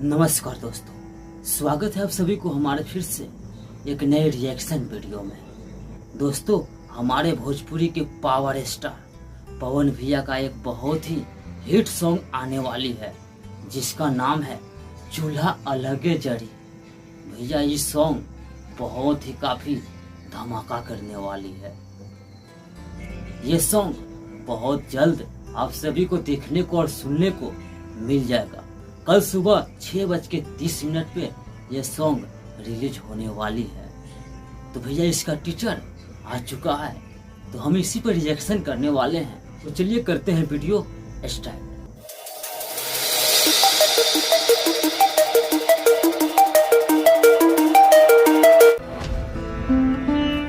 नमस्कार दोस्तों, स्वागत है आप सभी को हमारे फिर से एक नए रिएक्शन वीडियो में। दोस्तों, हमारे भोजपुरी के पावर स्टार पवन भैया का एक बहुत ही हिट सॉन्ग आने वाली है जिसका नाम है चूल्हा अलगे जड़ी। भैया इस सॉन्ग बहुत ही काफी धमाका करने वाली है। ये सॉन्ग बहुत जल्द आप सभी को देखने को और सुनने को मिल जाएगा। कल सुबह 6:30 पे यह सॉन्ग रिलीज होने वाली है। तो भैया इसका टीचर आ चुका है, तो हम इसी पर रिएक्शन करने वाले हैं। तो चलिए करते हैं वीडियो स्टार्ट।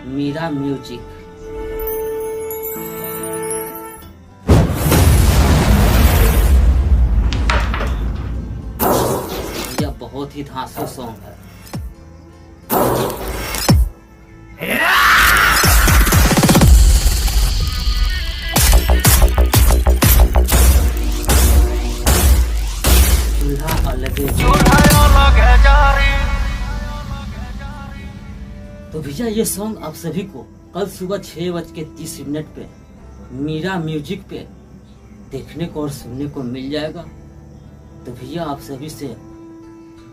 मीरा म्यूजिक। बहुत ही धांसू सॉन्ग है। चूल्हा अलगे तो भैया ये सॉन्ग आप सभी को कल सुबह 6:30 पे मीरा म्यूजिक पे देखने को और सुनने को मिल जाएगा। तो भैया आप सभी से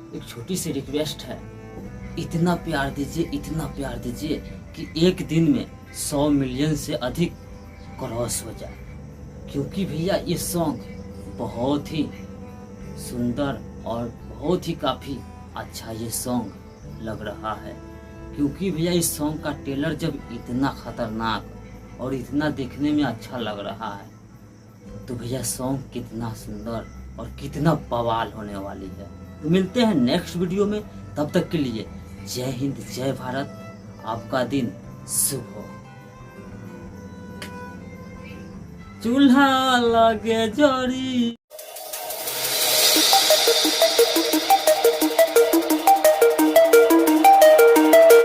एक छोटी सी रिक्वेस्ट है, इतना प्यार दीजिए कि एक दिन में 100 मिलियन से अधिक क्रॉस हो जाए। क्योंकि भैया ये सॉन्ग बहुत ही सुंदर और बहुत ही काफी अच्छा ये सॉन्ग लग रहा है। क्योंकि भैया इस सॉन्ग का ट्रेलर जब इतना खतरनाक और इतना देखने में अच्छा लग रहा है, तो भैया सॉन्ग कितना सुंदर और कितना बवाल होने वाली है। तो मिलते हैं नेक्स्ट वीडियो में, तब तक के लिए जय हिंद जय भारत। आपका दिन शुभ हो। चूल्हा लगे जड़ी।